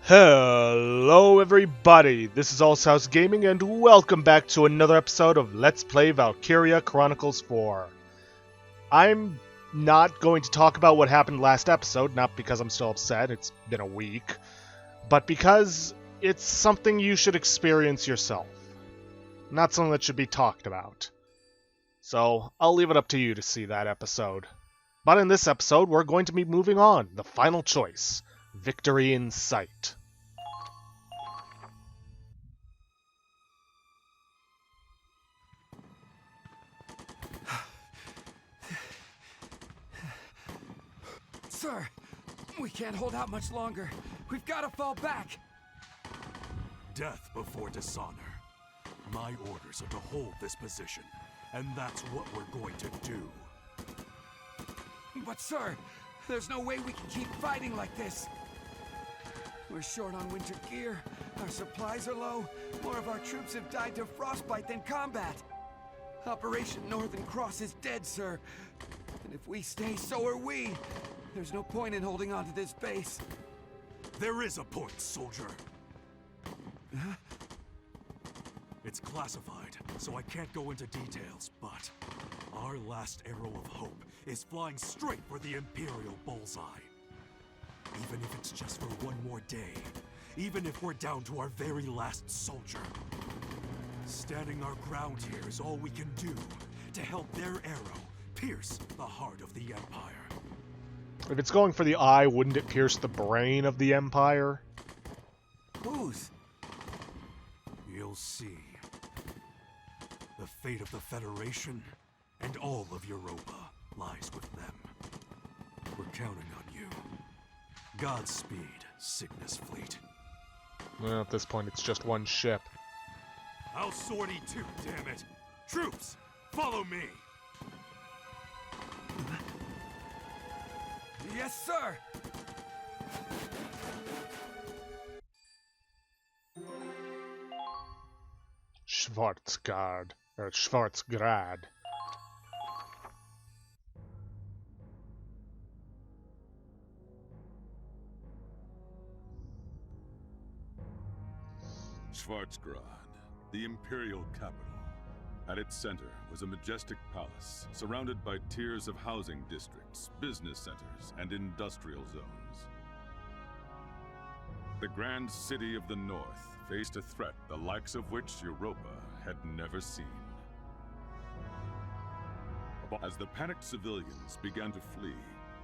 Hello everybody, this is Allshouse Gaming and welcome back to another episode of Let's Play Valkyria Chronicles 4. I'm not going to talk about what happened last episode, not because I'm still upset, it's been a week, but because it's something you should experience yourself. Not something that should be talked about. So, I'll leave it up to you to see that episode. But in this episode, we're going to be moving on, the final choice. Victory in sight. Sir, we can't hold out much longer. We've got to fall back. Death before dishonor. My orders are to hold this position, and that's what we're going to do. But sir, there's no way we can keep fighting like this. We're short on winter gear, our supplies are low, more of our troops have died to frostbite than combat. Operation Northern Cross is dead, sir. And if we stay, so are we. There's no point in holding on to this base. There is a point, soldier. Huh? It's classified, so I can't go into details, but our last arrow of hope is flying straight for the Imperial bullseye. Even if it's just for one more day, even if we're down to our very last soldier, standing our ground here is all we can do to help their arrow pierce the heart of the Empire. If it's going for the eye, wouldn't it pierce the brain of the Empire? Whose? You'll see. The fate of the Federation and all of Europa lies with them. We're counting on you. Godspeed, Cygnus Fleet. Well, at this point, it's just one ship. I'll sortie too, damn it! Troops, follow me! Yes, sir! Schwartzgrad. Schwartzgrad. Schwartzgrad, the Imperial capital. At its center was a majestic palace, surrounded by tiers of housing districts, business centers, and industrial zones. The grand city of the north faced a threat the likes of which Europa had never seen. As the panicked civilians began to flee,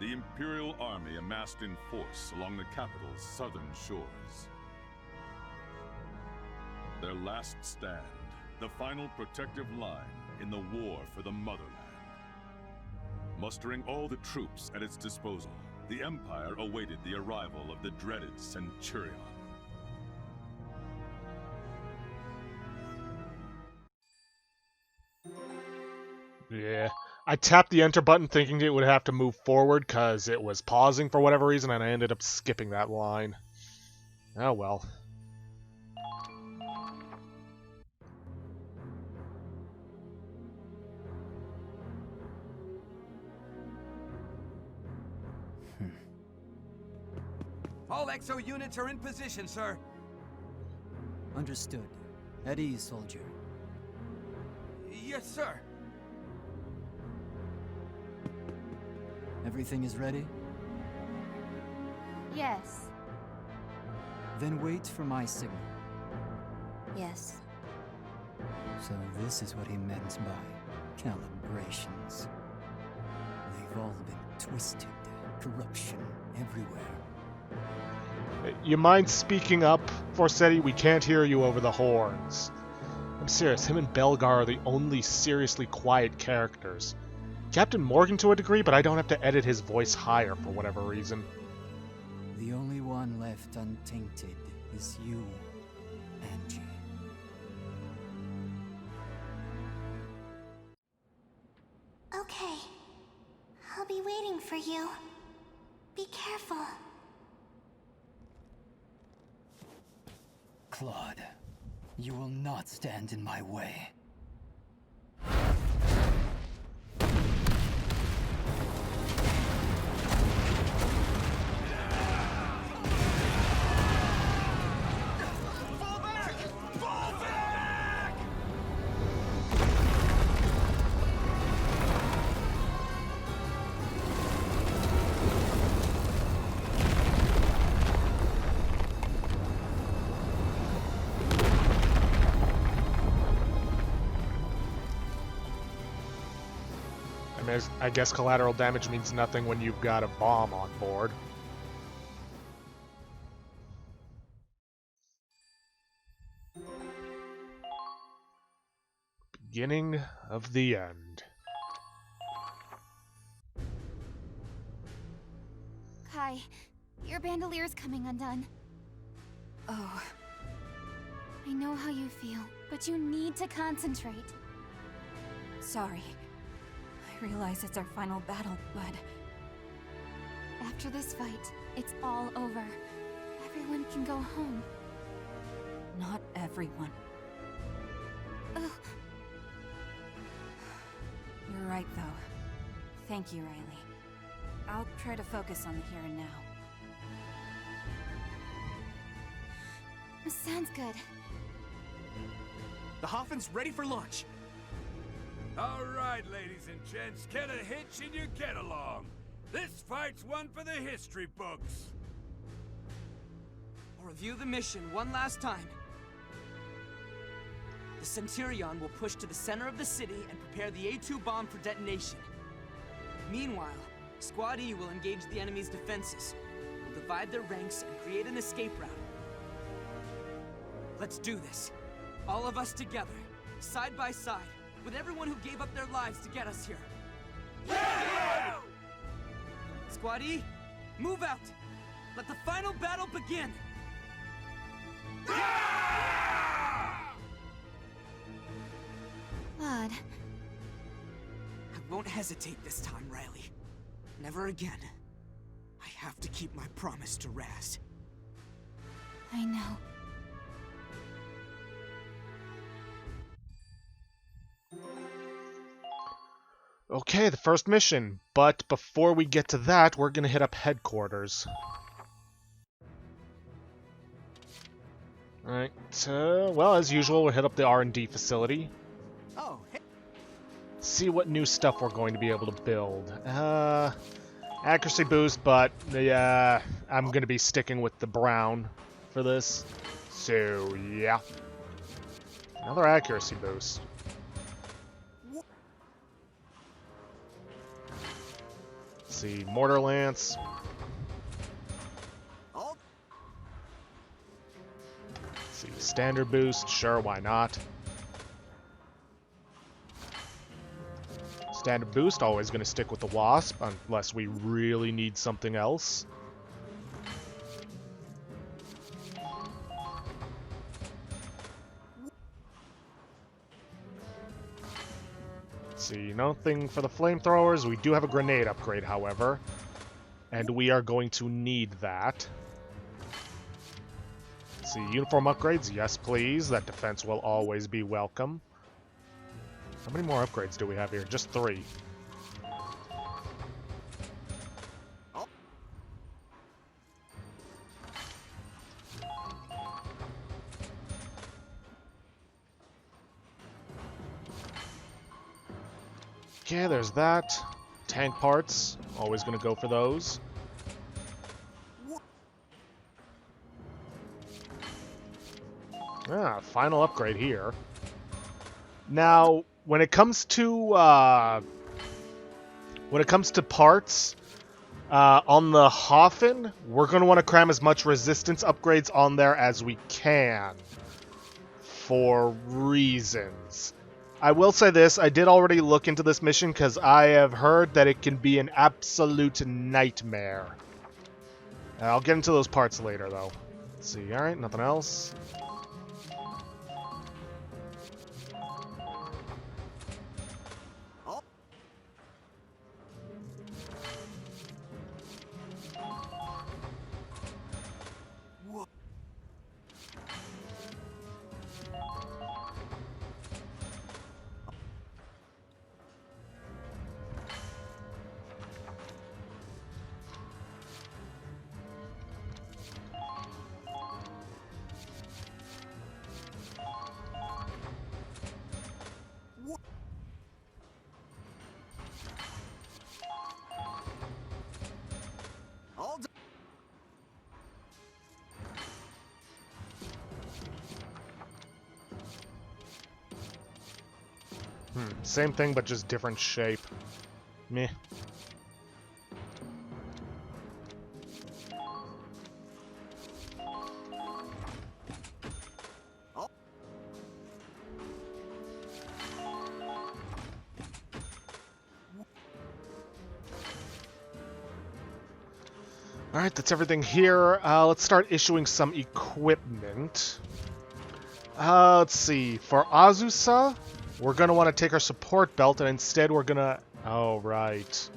the Imperial army amassed in force along the capital's southern shores. Their last stand, the final protective line in the war for the motherland. Mustering all the troops at its disposal, the Empire awaited the arrival of the dreaded Centurion. Yeah. I tapped the enter button thinking it would have to move forward because it was pausing for whatever reason, and I ended up skipping that line. Oh well. All EXO units are in position, sir. Understood. At ease, soldier. Yes, sir. Everything is ready? Yes. Then wait for my signal. Yes. So this is what he meant by calibrations. They've all been twisted. Corruption everywhere. You mind speaking up, Forsetti? We can't hear you over the horns. I'm serious, him and Belgar are the only seriously quiet characters. Captain Morgan to a degree, but I don't have to edit his voice higher for whatever reason. The only one left untainted is you, Angie. Okay. I'll be waiting for you. Be careful. Claude, you will not stand in my way. I guess collateral damage means nothing when you've got a bomb on board. Beginning of the end. Kai, your bandolier's coming undone. Oh, I know how you feel, but you need to concentrate. sorry. I realize it's our final battle, but... After this fight, it's all over. Everyone can go home. not everyone. Ugh. You're right, though. Thank you, Riley. I'll try to focus on the here and now. Sounds good. The Hoffen's ready for launch. All right, ladies and gents, get a hitch and you get along. This fight's one for the history books. I'll review the mission one last time. The Centurion will push to the center of the city and prepare the A2 bomb for detonation. Meanwhile, Squad E will engage the enemy's defenses. We'll divide their ranks and create an escape route. Let's do this. All of us together, side by side, with everyone who gave up their lives to get us here. Yeah! Squad E, move out! Let the final battle begin! Lud. I won't hesitate this time, Riley. Never again. I have to keep my promise to Raz. I know. Okay, the first mission. But before we get to that, we're gonna hit up headquarters. Alright, well, as usual, we'll hit up the R&D facility. Oh, hey. See what new stuff we're going to be able to build. Accuracy boost, but yeah, I'm gonna be sticking with the brown for this. So, yeah. Another accuracy boost. Let's see, Mortar Lance. Let's see, standard boost, sure, why not? Standard boost, always going to stick with the Wasp, unless we really need something else. Let's see, nothing for the flamethrowers. We do have a grenade upgrade, however, and we are going to need that. Let's see, uniform upgrades, yes please. That defense will always be welcome. How many more upgrades do we have here? Just 3. Okay, there's that. Tank parts, always gonna go for those. Ah, final upgrade here. Now, when it comes to parts on the Hoffen, we're going to want to cram as much resistance upgrades on there as we can for reasons. I will say this, I did already look into this mission because I have heard that it can be an absolute nightmare. I'll get into those parts later though. Let's see, alright, nothing else. Same thing, but just different shape. Meh. Alright, that's everything here. Let's start issuing some equipment. Let's see. For Azusa, we're going to want to take our support belt, and instead we're going to... Oh, right.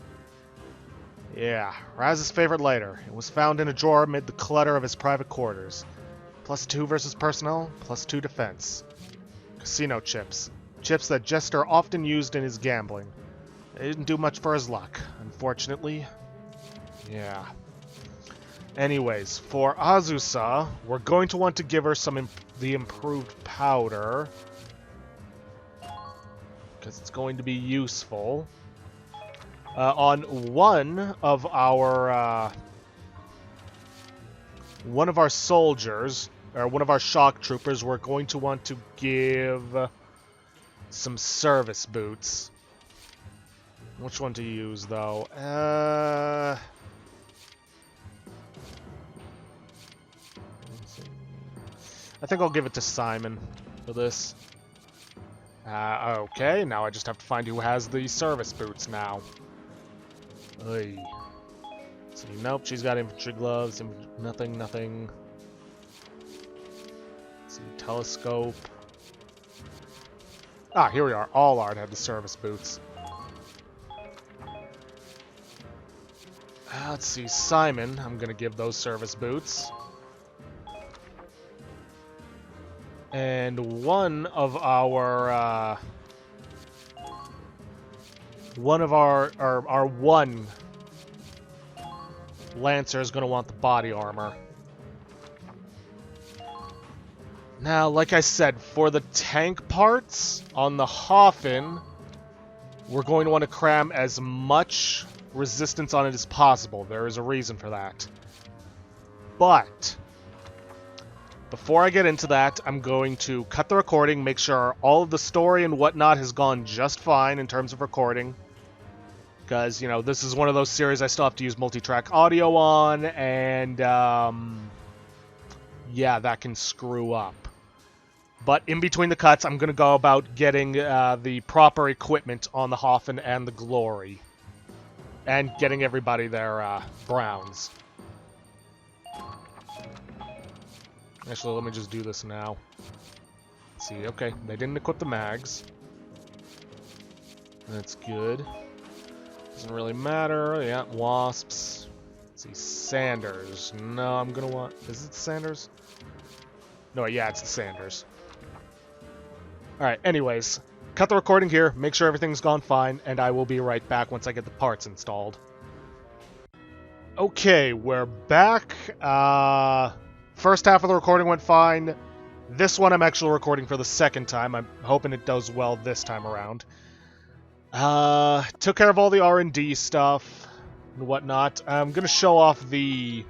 Yeah, Raz's favorite lighter. It was found in a drawer amid the clutter of his private quarters. +2 versus personnel, +2 defense. Casino chips. Chips that Jester often used in his gambling. They didn't do much for his luck, unfortunately. Yeah. Anyways, for Azusa, we're going to want to give her some the improved powder, because it's going to be useful. On one of our soldiers, or one of our shock troopers, we're going to want to give some service boots. Which one to use, though? I think I'll give it to Simon for this. Okay, now I just have to find who has the service boots now. Oy. See, nope, she's got infantry gloves, nothing. See, telescope. Ah, here we are. Allard had the service boots. Let's see, Simon, I'm gonna give those service boots. And one of our one Lancer is going to want the body armor. Now, like I said, for the tank parts on the Hoffen, we're going to want to cram as much resistance on it as possible. There is a reason for that. But before I get into that, I'm going to cut the recording, make sure all of the story and whatnot has gone just fine in terms of recording. Because, you know, this is one of those series I still have to use multi-track audio on, and, yeah, that can screw up. But in between the cuts, I'm going to go about getting the proper equipment on the Hoffen and the Glory. And getting everybody their browns. Actually, let me just do this now. Let's see, okay, they didn't equip the mags. That's good. Doesn't really matter. Yeah, wasps. Let's see, Sanders. No, I'm gonna want... Is it Sanders? No, yeah, it's the Sanders. Alright, anyways. Cut the recording here, make sure everything's gone fine, and I will be right back once I get the parts installed. Okay, we're back. First half of the recording went fine. This one I'm actually recording for the second time. I'm hoping it does well this time around. Took care of all the R&D stuff and whatnot. I'm gonna show off the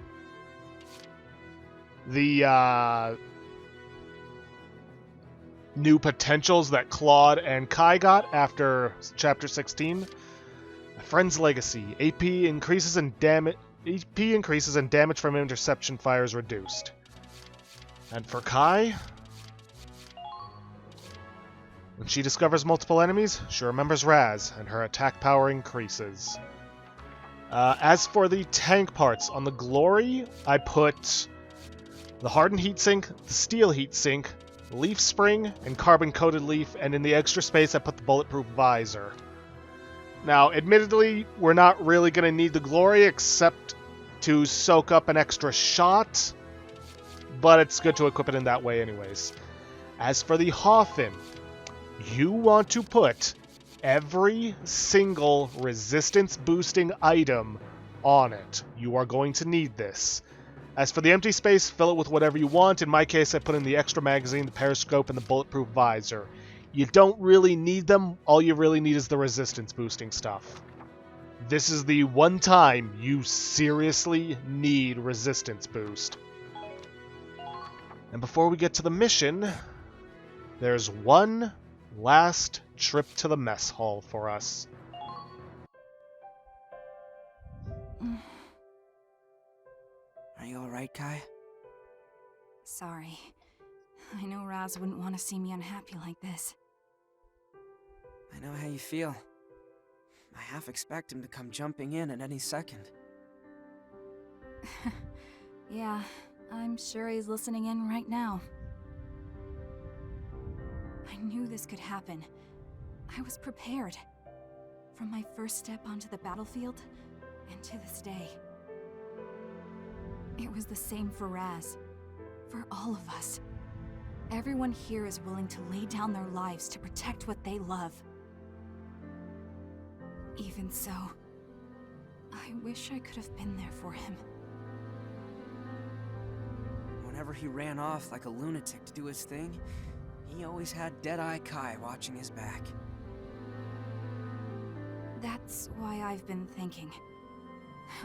new potentials that Claude and Kai got after Chapter 16. A Friend's Legacy. AP increases and damage from interception fire is reduced. And for Kai, when she discovers multiple enemies, she remembers Raz, and her attack power increases. As for the tank parts, on the Glory, I put the hardened heatsink, the steel heatsink, leaf spring, and carbon-coated leaf, and in the extra space I put the bulletproof visor. Now, admittedly, we're not really going to need the Glory except to soak up an extra shot, but it's good to equip it in that way anyways. As for the Hoffen, you want to put every single resistance-boosting item on it. You are going to need this. As for the empty space, fill it with whatever you want. In my case, I put in the extra magazine, the periscope, and the bulletproof visor. You don't really need them. All you really need is the resistance-boosting stuff. This is the one time you seriously need resistance boost. And before we get to the mission, there's one last trip to the mess hall for us. Are you alright, Kai? Sorry. I know Raz wouldn't want to see me unhappy like this. I know how you feel. I half expect him to come jumping in at any second. Yeah, I'm sure he's listening in right now. I knew this could happen. I was prepared. From my first step onto the battlefield, and to this day. It was the same for Raz. For all of us. Everyone here is willing to lay down their lives to protect what they love. Even so, I wish I could have been there for him. Whenever he ran off like a lunatic to do his thing, he always had Deadeye Kai watching his back. That's why I've been thinking.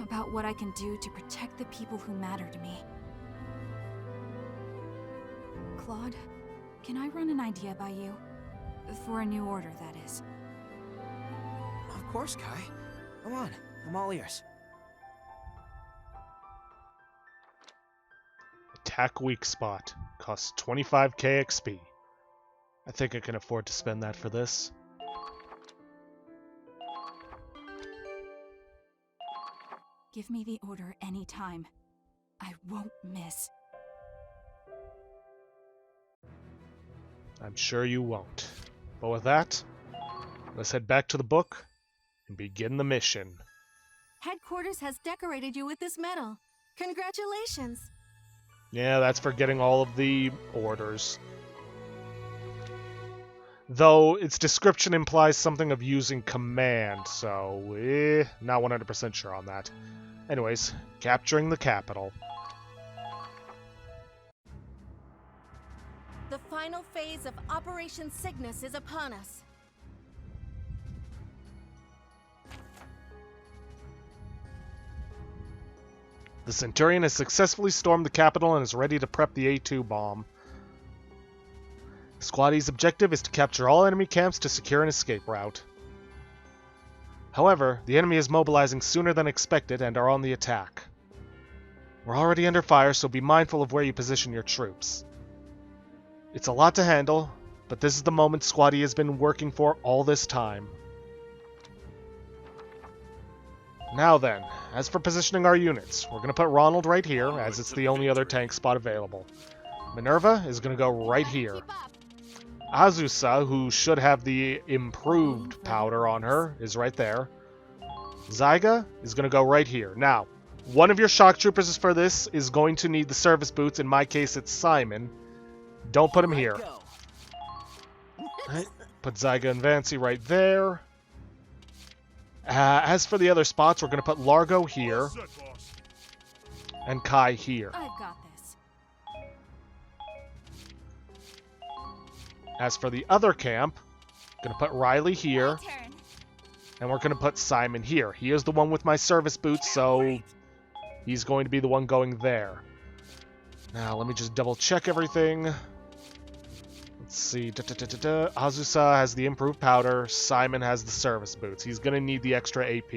About what I can do to protect the people who matter to me. Claude, can I run an idea by you? For a new order, that is. Of course, Kai. Come on, I'm all ears. Attack weak spot. Costs 25k XP. I think I can afford to spend that for this. Give me the order anytime. I won't miss. I'm sure you won't. But with that, let's head back to the book and begin the mission. Headquarters has decorated you with this medal. Congratulations! Yeah, that's for getting all of the orders. Though its description implies something of using command, so not 100% sure on that. Anyways, capturing the capital. The final phase of Operation Cygnus is upon us. The Centurion has successfully stormed the capital and is ready to prep the A2 bomb. Squad E's objective is to capture all enemy camps to secure an escape route. However, the enemy is mobilizing sooner than expected and are on the attack. We're already under fire, so be mindful of where you position your troops. It's a lot to handle, but this is the moment Squad E has been working for all this time. Now then, as for positioning our units, we're going to put Ronald right here, as it's the only other tank spot available. Minerva is going to go right here. Azusa, who should have the improved powder on her, is right there. Zyga is going to go right here. Now, one of your shock troopers for this is going to need the service boots. In my case, it's Simon. Don't put him here. Right. Put Zyga and Vancy right there. As for the other spots, we're going to put Largo here. And Kai here. I've got this. As for the other camp, going to put Riley here. And we're going to put Simon here. He is the one with my service boots, so he's going to be the one going there. Now, let me just double check everything. Let's see. Azusa has the improved powder. Simon has the service boots. He's going to need the extra AP.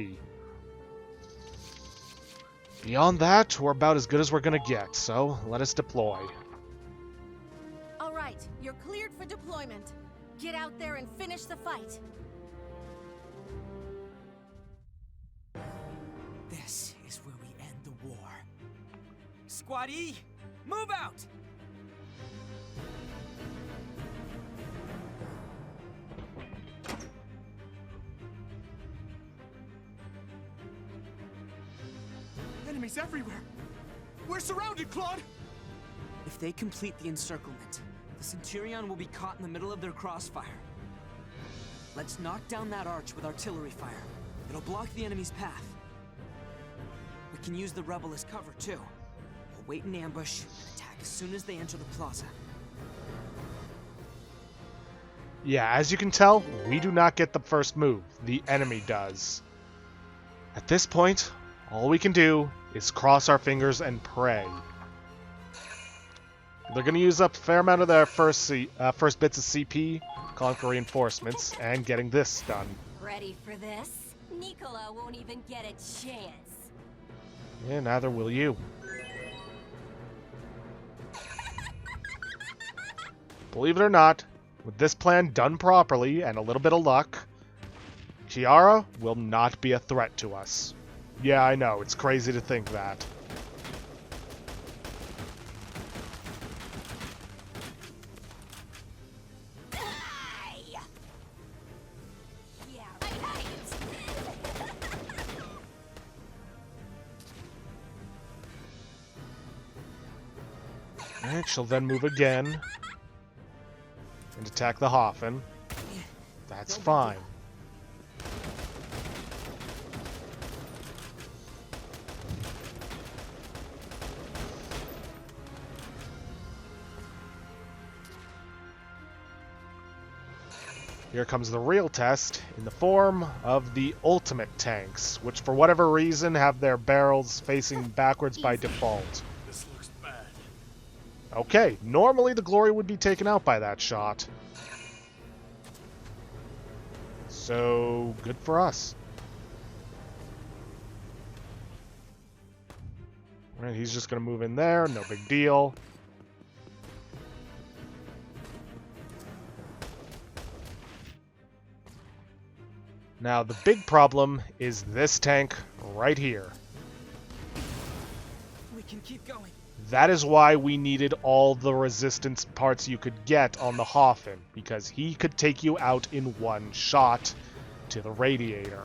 Beyond that, we're about as good as we're going to get, so let us deploy. All right, you're cleared for deployment. Get out there and finish the fight. This is where we end the war. Squad E, move out! Enemies everywhere! We're surrounded, Claude! If they complete the encirclement, the Centurion will be caught in the middle of their crossfire. Let's knock down that arch with artillery fire. It'll block the enemy's path. We can use the rebel as cover, too. We'll wait in ambush and attack as soon as they enter the plaza. Yeah, as you can tell, we do not get the first move. The enemy does. At this point, all we can do is cross our fingers and pray. They're going to use up a fair amount of their first bits of CP, calling for reinforcements, and getting this done. Ready for this? Nicola won't even get a chance. Yeah, neither will you. Believe it or not, with this plan done properly and a little bit of luck, Kiara will not be a threat to us. Yeah, I know, it's crazy to think that. Alright, she'll then move again and attack the Hoffen. That's fine. Here comes the real test in the form of the ultimate tanks, which for whatever reason have their barrels facing backwards by default. This looks bad. Okay, normally the glory would be taken out by that shot. So, good for us. Alright, he's just going to move in there, no big deal. Now, the big problem is this tank right here. We can keep going. That is why we needed all the resistance parts you could get on the Hoffen, because he could take you out in one shot to the radiator.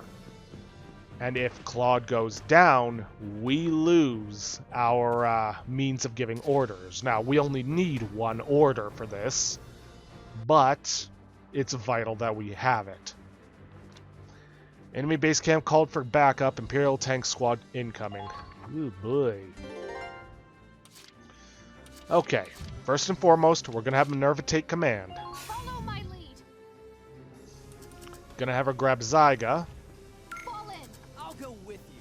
And if Claude goes down, we lose our means of giving orders. Now, we only need one order for this, but it's vital that we have it. Enemy base camp called for backup. Imperial tank squad incoming. Ooh, boy. Okay, first and foremost, we're going to have Minerva take command. Follow my lead. Gonna have her grab Zyga. Fall in. I'll go with you.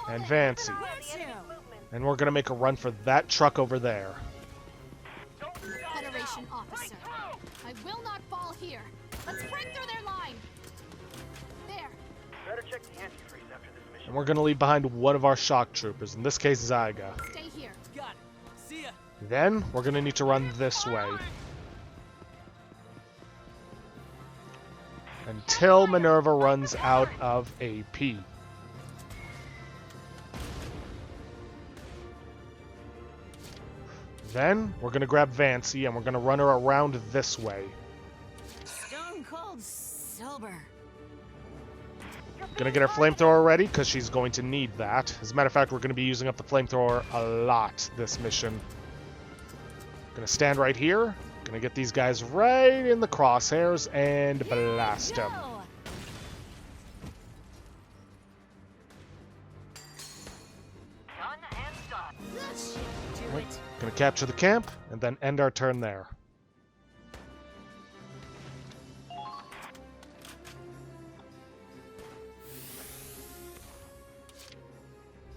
And Vancy. And we're gonna make a run for that truck over there. Federation officer. I will not fall here. Let's break through their line. There. Better check the antifreeze after this mission. And we're gonna leave behind one of our shock troopers, in this case Zyga. Stay here. Got it. See ya. Then, we're gonna need to run this way. Until Minerva runs out of AP. Then, we're gonna grab Vancy and we're gonna run her around this way. Stone cold sober. Gonna get her flamethrower ready, because she's going to need that. As a matter of fact, we're gonna be using up the flamethrower a lot this mission. Gonna stand right here. Gonna get these guys right in the crosshairs and blast them. Right. Gonna capture the camp and then end our turn there.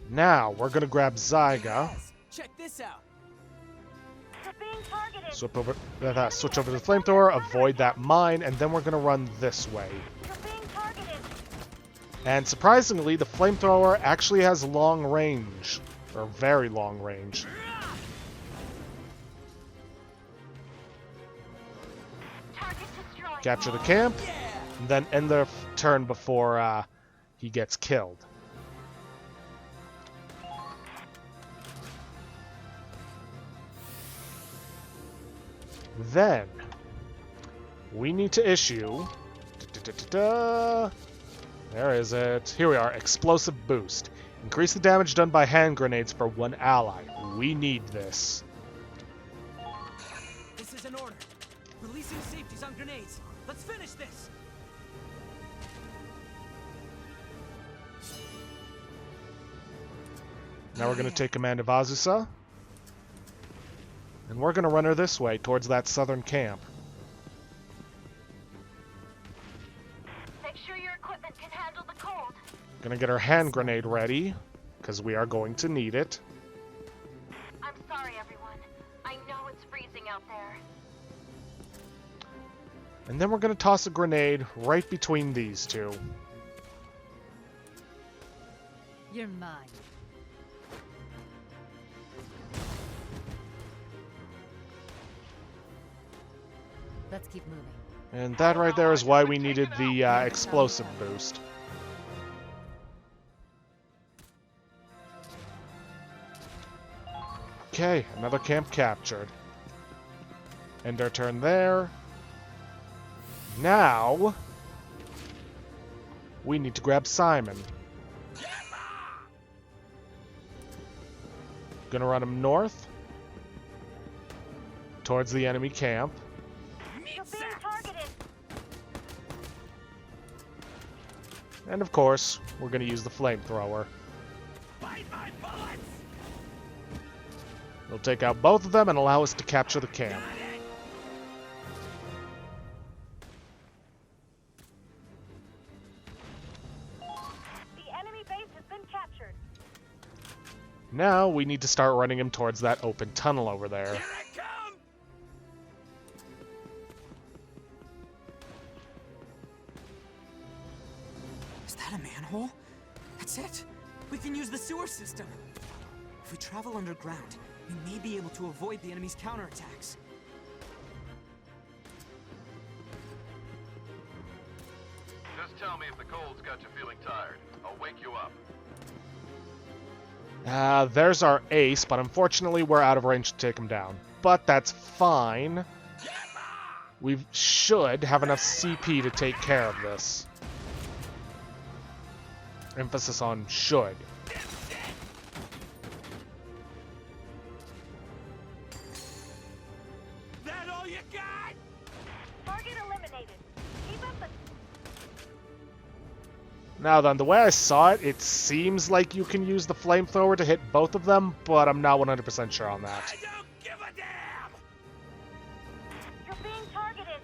Now we're gonna grab Zyga. Check this out. Switch over to the flamethrower, avoid that mine, and then we're gonna run this way. And surprisingly, the flamethrower actually has long range, or very long range. Capture the camp, and then end the turn before he gets killed. Then, we need to issue... There is it. Here we are. Explosive boost. Increase the damage done by hand grenades for one ally. We need this. This is an order. Releasing safeties on grenades. Let's finish this. Now we're going to take command of Azusa. And we're going to run her this way, towards that southern camp. Make sure your equipment can handle the cold. Gonna get our hand grenade ready, because we are going to need it. I'm sorry, everyone. I know it's freezing out there. And then we're going to toss a grenade right between these two. You're mine. Let's keep moving. And that right there is why we needed the explosive boost. Okay, another camp captured. End our turn there. Now, we need to grab Simon. Gonna run him north, towards the enemy camp. You're being targeted. And of course, we're gonna use the flamethrower. It'll take out both of them and allow us to capture the camp. The enemy base has been captured. Now we need to start running him towards that open tunnel over there. Here I come! Is that a manhole? That's it. We can use the sewer system. If we travel underground, we may be able to avoid the enemy's counterattacks. Just tell me if the cold's got you feeling tired. I'll wake you up. There's our ace, but unfortunately we're out of range to take him down. But that's fine. We should have enough CP to take care of this. Emphasis on should. That all you got? Target eliminated. Keep up the... Now then, the way I saw it, it seems like you can use the flamethrower to hit both of them, but I'm not 100% sure on that. I don't give a damn! You're being targeted.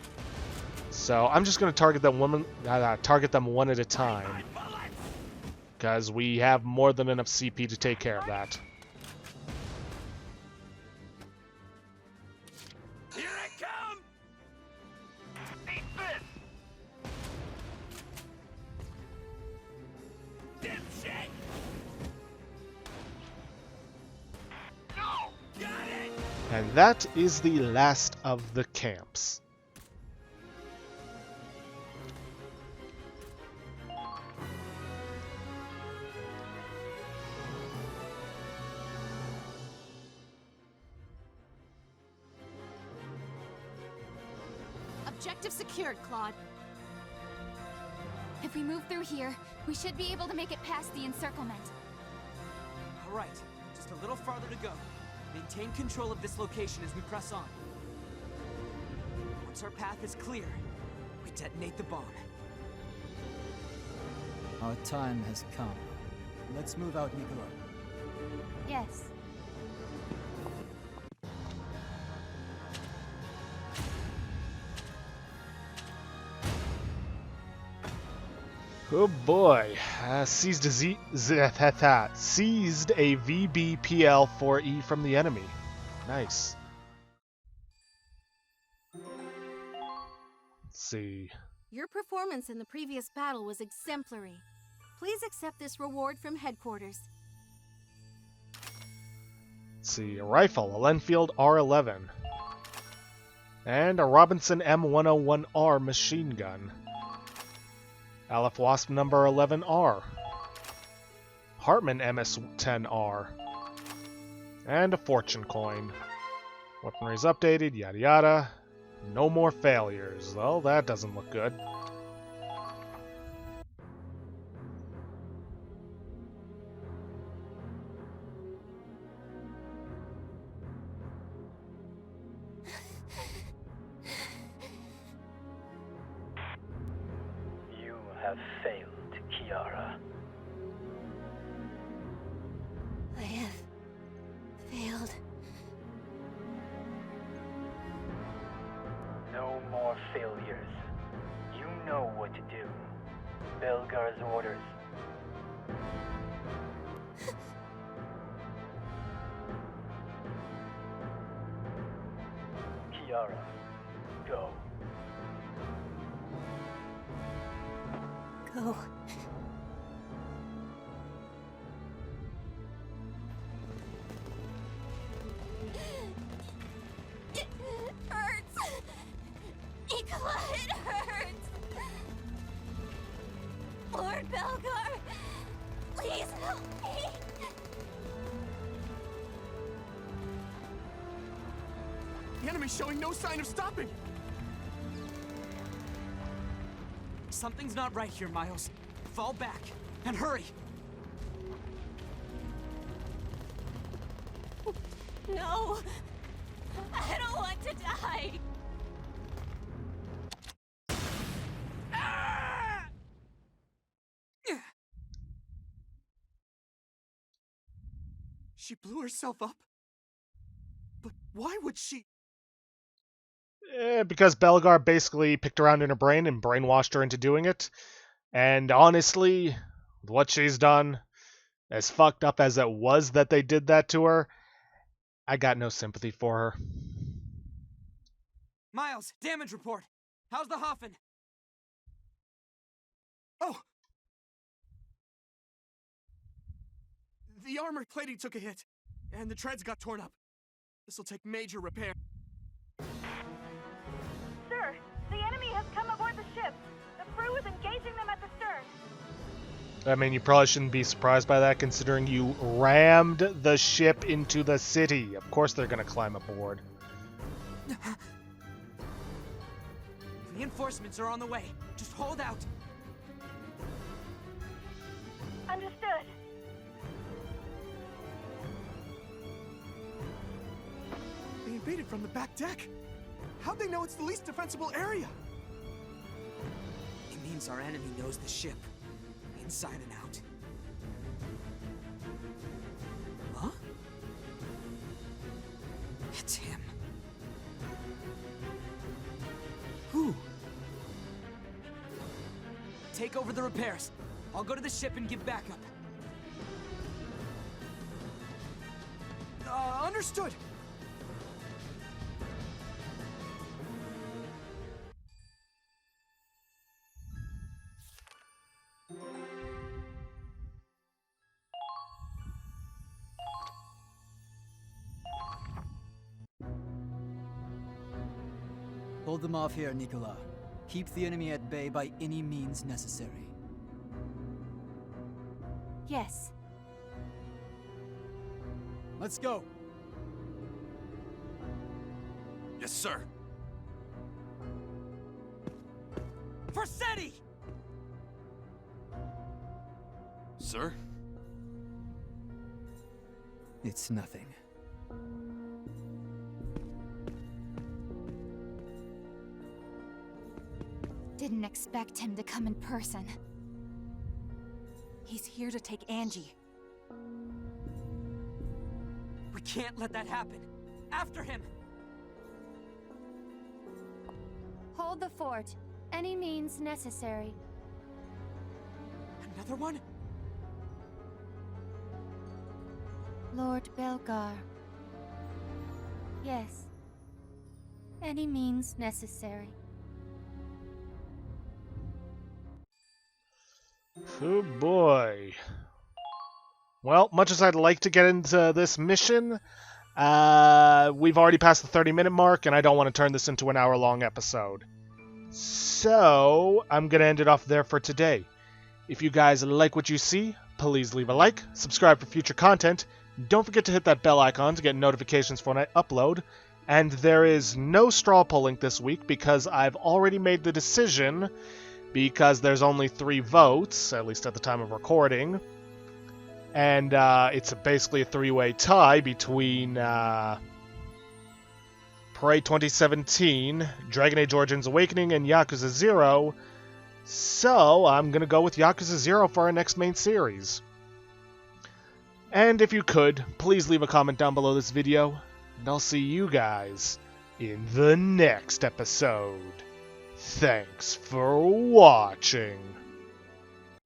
So I'm just going to target them one at a time, because we have more than enough CP to take care of that. Here I come! Eat this! Dipshit! No! Got it! And that is the last of the camps. Objective secured, Claude. If we move through here, we should be able to make it past the encirclement. All right, just a little farther to go. Maintain control of this location as we press on. Once our path is clear, we detonate the bomb. Our time has come. Let's move out, Nicola. Yes. Oh boy, seized a VBPL-4E from the enemy. Nice. Let's see. Your performance in the previous battle was exemplary. Please accept this reward from headquarters. Let's see, a rifle, a Lenfield R11. And a Robinson M101R machine gun. Aleph Wasp number 11R. Hartman MS-10R. And a fortune coin. Weaponry's updated, yada yada. No more failures. Well, that doesn't look good. You have failed, Kiara. I have failed. No more failures. You know what to do. Belgar's orders. Kiara, go. Go. Nicola, it hurts! Lord Belgar, please help me! The enemy's showing no sign of stopping! Something's not right here, Miles. Fall back, and hurry! No! I don't want to die! She blew herself up? But why would she? Because Belgar basically picked around in her brain and brainwashed her into doing it. And honestly, with what she's done, as fucked up as it was that they did that to her, I got no sympathy for her. Miles, damage report. How's the Hoffen? Oh! The armor plating took a hit, and the treads got torn up. This'll take major repair. Sir, the enemy has come aboard the ship. The crew is engaging them at the stern. I mean, you probably shouldn't be surprised by that, considering you rammed the ship into the city. Of course they're going to climb aboard. Reinforcements are on the way. Just hold out. Understood. They invaded from the back deck. How'd they know it's the least defensible area? It means our enemy knows the ship, inside and out. Huh? It's him. Who? Take over the repairs. I'll go to the ship and give backup. Understood. Hold them off here, Nicola. Keep the enemy at bay by any means necessary. Yes. Let's go. Yes, sir. Forseti! Sir? It's nothing. Didn't expect him to come in person. He's here to take Angie. We can't let that happen. After him! Hold the fort. Any means necessary. Another one? Lord Belgar. Yes. Any means necessary. Oh boy. Well, much as I'd like to get into this mission, we've already passed the 30-minute mark, and I don't want to turn this into an hour-long episode. So, I'm going to end it off there for today. If you guys like what you see, please leave a like, subscribe for future content, don't forget to hit that bell icon to get notifications for when I upload, and there is no straw polling this week because I've already made the decision, because there's only 3 votes, at least at the time of recording, and it's basically a 3-way tie between Parade 2017, Dragon Age Origins Awakening, and Yakuza 0, so I'm going to go with Yakuza 0 for our next main series. And if you could, please leave a comment down below this video, and I'll see you guys in the next episode. Thanks for watching.